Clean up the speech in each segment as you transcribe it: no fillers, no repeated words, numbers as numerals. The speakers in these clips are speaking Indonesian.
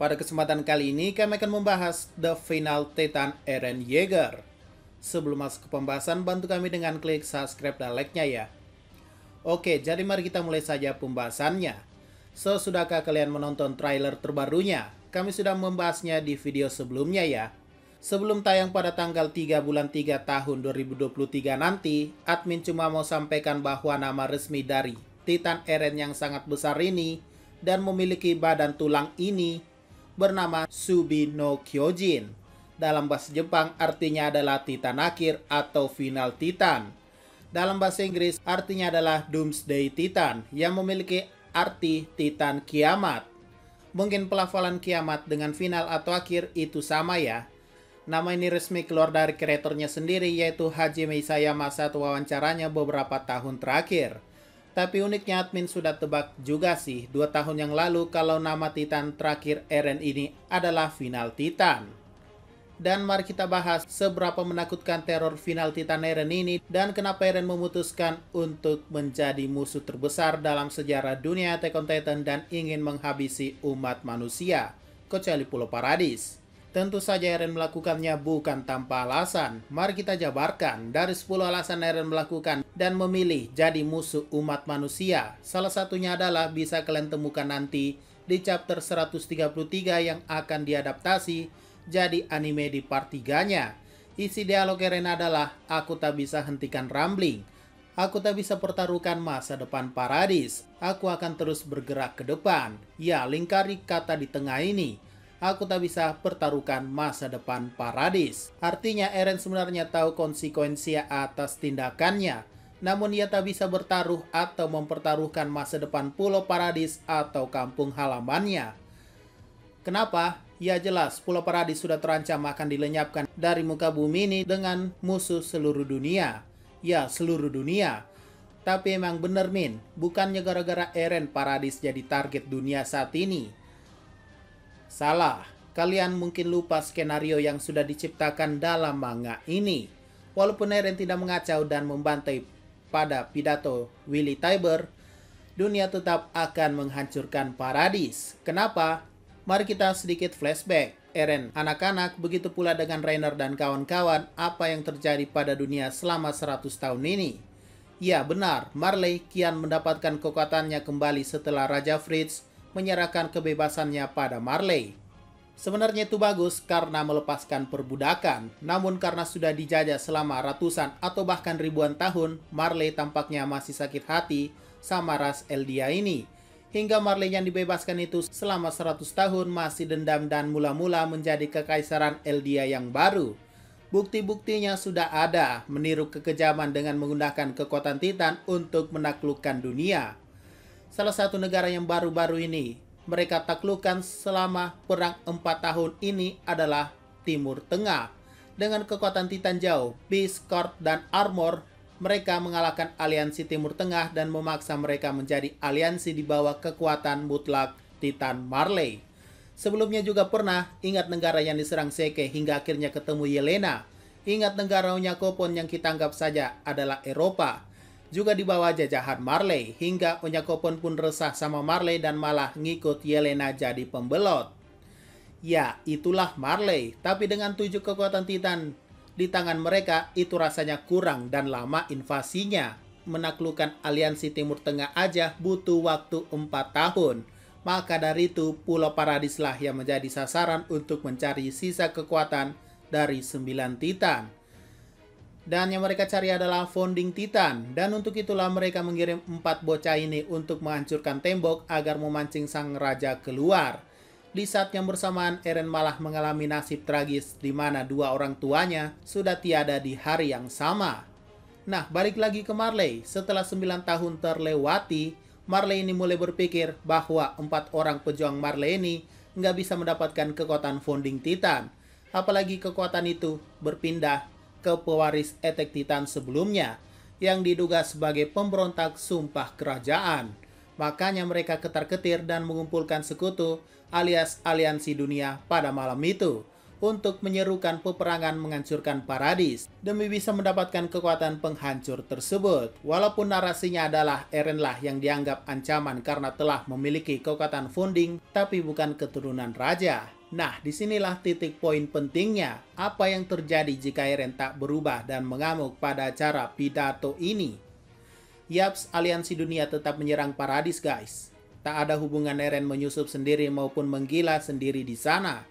Pada kesempatan kali ini kami akan membahas The Final Titan Eren Yeager. Sebelum masuk ke pembahasan, bantu kami dengan klik subscribe dan like-nya ya. Oke, jadi mari kita mulai saja pembahasannya. Sudahkah kalian menonton trailer terbarunya? Kami sudah membahasnya di video sebelumnya ya. Sebelum tayang pada tanggal 3 bulan 3 tahun 2023 nanti, admin cuma mau sampaikan bahwa nama resmi dari Titan Eren yang sangat besar ini dan memiliki badan tulang ini bernama Subi no Kyojin. Dalam bahasa Jepang artinya adalah Titan akhir atau Final Titan. Dalam bahasa Inggris artinya adalah Doomsday Titan yang memiliki arti Titan kiamat. Mungkin pelafalan kiamat dengan final atau akhir itu sama ya. Nama ini resmi keluar dari kreatornya sendiri yaitu Hajime Isayama saat wawancaranya beberapa tahun terakhir. Tapi uniknya admin sudah tebak juga sih 2 tahun yang lalu kalau nama Titan terakhir Eren ini adalah Final Titan. Dan mari kita bahas seberapa menakutkan teror Final Titan Eren ini dan kenapa Eren memutuskan untuk menjadi musuh terbesar dalam sejarah dunia Attack on Titan dan ingin menghabisi umat manusia, kecuali Pulau Paradis. Tentu saja Eren melakukannya bukan tanpa alasan. Mari kita jabarkan dari 10 alasan Eren melakukan dan memilih jadi musuh umat manusia. Salah satunya adalah bisa kalian temukan nanti di chapter 133 yang akan diadaptasi jadi anime di part 3-nya. Isi dialog Eren adalah, aku tak bisa hentikan rambling. Aku tak bisa pertaruhkan masa depan Paradis. Aku akan terus bergerak ke depan. Ya, lingkari kata di tengah ini. Aku tak bisa pertaruhkan masa depan Paradis. Artinya Eren sebenarnya tahu konsekuensi atas tindakannya. Namun ia tak bisa bertaruh atau mempertaruhkan masa depan Pulau Paradis atau kampung halamannya. Kenapa? Ya jelas, Pulau Paradis sudah terancam akan dilenyapkan dari muka bumi ini dengan musuh seluruh dunia. Ya, seluruh dunia. Tapi emang bener Min, bukannya gara-gara Eren Paradis jadi target dunia saat ini. Salah, kalian mungkin lupa skenario yang sudah diciptakan dalam manga ini. Walaupun Eren tidak mengacau dan membantai pada pidato Willy Tybur, dunia tetap akan menghancurkan Paradis. Kenapa? Mari kita sedikit flashback. Eren, anak-anak, begitu pula dengan Reiner dan kawan-kawan, apa yang terjadi pada dunia selama 100 tahun ini. Ya benar, Marley kian mendapatkan kekuatannya kembali setelah Raja Fritz menyerahkan kebebasannya pada Marley. Sebenarnya itu bagus karena melepaskan perbudakan, namun karena sudah dijajah selama ratusan atau bahkan ribuan tahun, Marley tampaknya masih sakit hati sama ras Eldia ini. Hingga Marley yang dibebaskan itu selama 100 tahun masih dendam dan mula-mula menjadi kekaisaran Eldia yang baru. Bukti-buktinya sudah ada, meniru kekejaman dengan menggunakan kekuatan Titan untuk menaklukkan dunia. Salah satu negara yang baru-baru ini mereka taklukkan selama perang 4 tahun ini adalah Timur Tengah. Dengan kekuatan Titan jauh, Beast, Sword, dan Armor, mereka mengalahkan aliansi Timur Tengah dan memaksa mereka menjadi aliansi di bawah kekuatan mutlak Titan Marley. Sebelumnya juga pernah ingat negara yang diserang Seke hingga akhirnya ketemu Yelena. Ingat negara Onyakopon yang kita anggap saja adalah Eropa. Juga di bawah jajahan Marley, hingga Onyakopon pun resah sama Marley dan malah ngikut Yelena jadi pembelot. Ya, itulah Marley, tapi dengan 7 kekuatan Titan di tangan mereka itu rasanya kurang dan lama invasinya. Menaklukkan aliansi Timur Tengah aja butuh waktu 4 tahun. Maka dari itu Pulau Paradislah yang menjadi sasaran untuk mencari sisa kekuatan dari 9 Titan. Dan yang mereka cari adalah founding Titan. Dan untuk itulah mereka mengirim 4 bocah ini untuk menghancurkan tembok agar memancing sang raja keluar. Di saat yang bersamaan Eren malah mengalami nasib tragis di mana 2 orang tuanya sudah tiada di hari yang sama. Nah, balik lagi ke Marley. Setelah 9 tahun terlewati, Marley ini mulai berpikir bahwa 4 orang pejuang Marley ini nggak bisa mendapatkan kekuatan founding Titan. Apalagi kekuatan itu berpindah ke pewaris Attack Titan sebelumnya yang diduga sebagai pemberontak sumpah kerajaan. Makanya mereka ketar-ketir dan mengumpulkan sekutu alias aliansi dunia pada malam itu untuk menyerukan peperangan menghancurkan Paradis demi bisa mendapatkan kekuatan penghancur tersebut. Walaupun narasinya adalah Eren lah yang dianggap ancaman karena telah memiliki kekuatan founding tapi bukan keturunan raja. Nah, disinilah titik poin pentingnya. Apa yang terjadi jika Eren tak berubah dan mengamuk pada acara pidato ini? Yaps, aliansi dunia tetap menyerang Paradis, guys. Tak ada hubungan Eren menyusup sendiri maupun menggila sendiri di sana.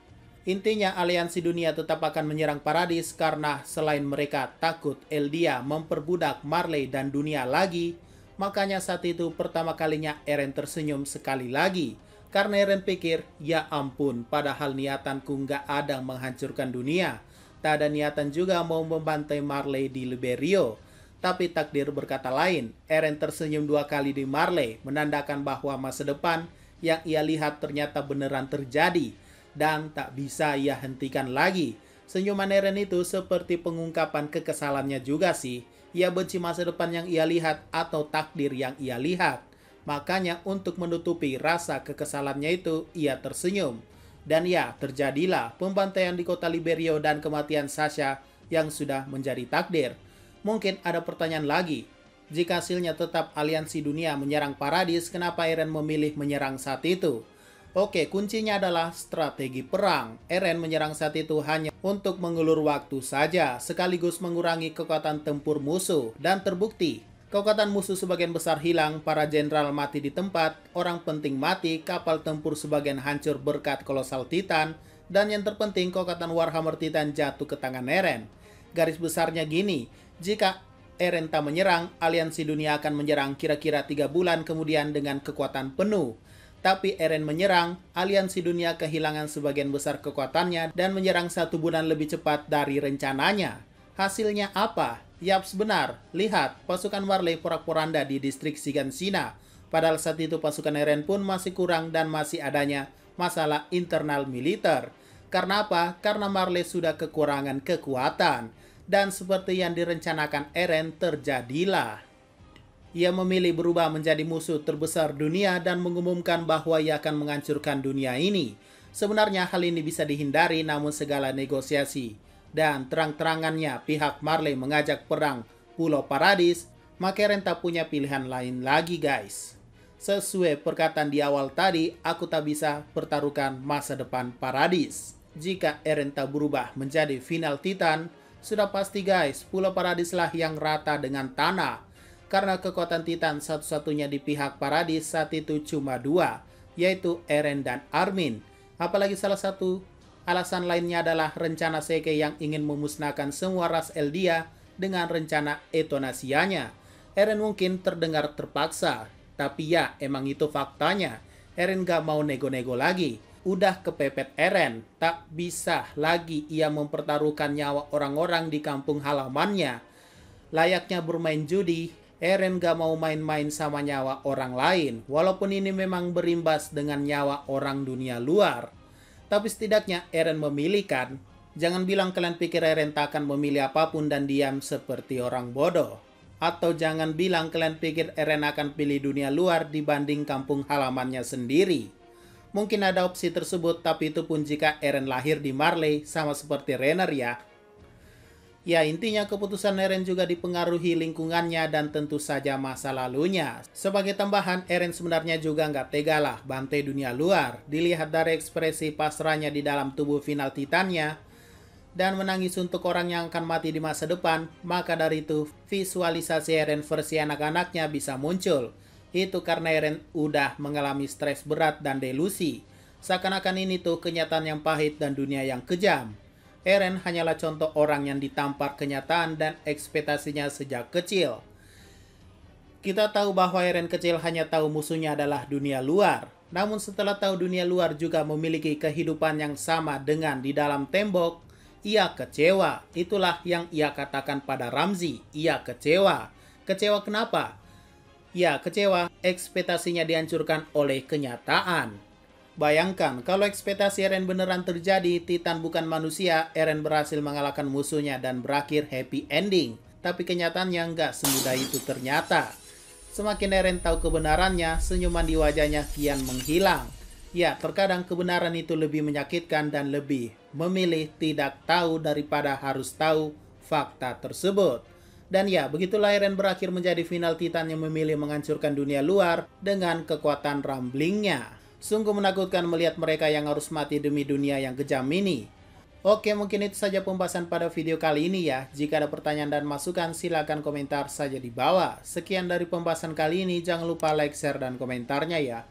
Intinya aliansi dunia tetap akan menyerang Paradis karena selain mereka takut Eldia memperbudak Marley dan dunia lagi, makanya saat itu pertama kalinya Eren tersenyum sekali lagi. Karena Eren pikir, ya ampun, padahal niatanku nggak ada menghancurkan dunia. Tak ada niatan juga mau membantai Marley di Liberio. Tapi takdir berkata lain, Eren tersenyum 2 kali di Marley, menandakan bahwa masa depan yang ia lihat ternyata beneran terjadi. Dan tak bisa ia hentikan lagi. Senyuman Eren itu seperti pengungkapan kekesalannya juga sih. Ia benci masa depan yang ia lihat atau takdir yang ia lihat. Makanya untuk menutupi rasa kekesalannya itu, ia tersenyum. Dan ya, terjadilah pembantaian di kota Liberio dan kematian Sasha yang sudah menjadi takdir. Mungkin ada pertanyaan lagi. Jika hasilnya tetap aliansi dunia menyerang Paradis, kenapa Eren memilih menyerang saat itu? Oke, kuncinya adalah strategi perang. Eren menyerang saat itu hanya untuk mengulur waktu saja, sekaligus mengurangi kekuatan tempur musuh. Dan terbukti, kekuatan musuh sebagian besar hilang, para jenderal mati di tempat, orang penting mati, kapal tempur sebagian hancur berkat kolosal Titan, dan yang terpenting kekuatan Warhammer Titan jatuh ke tangan Eren. Garis besarnya gini, jika Eren tak menyerang, aliansi dunia akan menyerang kira-kira 3 bulan kemudian dengan kekuatan penuh. Tapi Eren menyerang, aliansi dunia kehilangan sebagian besar kekuatannya dan menyerang 1 bulan lebih cepat dari rencananya. Hasilnya apa? Yaps, benar. Lihat, pasukan Marley porak-poranda di distrik Shiganshina. Padahal saat itu pasukan Eren pun masih kurang dan masih adanya masalah internal militer. Karena apa? Karena Marley sudah kekurangan kekuatan. Dan seperti yang direncanakan Eren terjadilah. Ia memilih berubah menjadi musuh terbesar dunia dan mengumumkan bahwa ia akan menghancurkan dunia ini. Sebenarnya hal ini bisa dihindari namun segala negosiasi dan terang-terangannya pihak Marley mengajak perang Pulau Paradis, maka Eren tak punya pilihan lain lagi, guys. Sesuai perkataan di awal tadi, aku tak bisa pertaruhkan masa depan Paradis. Jika Eren tak berubah menjadi final Titan, sudah pasti guys, Pulau Paradis lah yang rata dengan tanah. Karena kekuatan Titan satu-satunya di pihak Paradis saat itu cuma 2, yaitu Eren dan Armin. Apalagi salah satu alasan lainnya adalah rencana Seke yang ingin memusnahkan semua ras Eldia dengan rencana eutanasianya. Eren mungkin terdengar terpaksa, tapi ya emang itu faktanya. Eren gak mau nego-nego lagi. Udah kepepet Eren, tak bisa lagi ia mempertaruhkan nyawa orang-orang di kampung halamannya. Layaknya bermain judi, Eren gak mau main-main sama nyawa orang lain, walaupun ini memang berimbas dengan nyawa orang dunia luar. Tapi setidaknya Eren memilih kan? Jangan bilang kalian pikir Eren tak akan memilih apapun dan diam seperti orang bodoh. Atau jangan bilang kalian pikir Eren akan pilih dunia luar dibanding kampung halamannya sendiri. Mungkin ada opsi tersebut, tapi itu pun jika Eren lahir di Marley sama seperti Reiner ya. Ya, intinya keputusan Eren juga dipengaruhi lingkungannya dan tentu saja masa lalunya. Sebagai tambahan, Eren sebenarnya juga nggak tega lah bantai dunia luar. Dilihat dari ekspresi pasrahnya di dalam tubuh final Titannya dan menangis untuk orang yang akan mati di masa depan, maka dari itu visualisasi Eren versi anak-anaknya bisa muncul. Itu karena Eren udah mengalami stres berat dan delusi. Seakan-akan ini tuh kenyataan yang pahit dan dunia yang kejam. Eren hanyalah contoh orang yang ditampar kenyataan dan ekspektasinya sejak kecil. Kita tahu bahwa Eren kecil hanya tahu musuhnya adalah dunia luar. Namun setelah tahu dunia luar juga memiliki kehidupan yang sama dengan di dalam tembok, ia kecewa. Itulah yang ia katakan pada Ramzi. Ia kecewa. Kecewa kenapa? Ya, kecewa ekspektasinya dihancurkan oleh kenyataan. Bayangkan, kalau ekspektasi Eren beneran terjadi, Titan bukan manusia, Eren berhasil mengalahkan musuhnya dan berakhir happy ending. Tapi kenyataannya nggak semudah itu ternyata. Semakin Eren tahu kebenarannya, senyuman di wajahnya kian menghilang. Ya, terkadang kebenaran itu lebih menyakitkan dan lebih memilih tidak tahu daripada harus tahu fakta tersebut. Dan ya, begitulah Eren berakhir menjadi final Titan yang memilih menghancurkan dunia luar dengan kekuatan ramblingnya. Sungguh menakutkan melihat mereka yang harus mati demi dunia yang kejam ini. Oke, mungkin itu saja pembahasan pada video kali ini ya. Jika ada pertanyaan dan masukan, silakan komentar saja di bawah. Sekian dari pembahasan kali ini, jangan lupa like, share, dan komentarnya ya.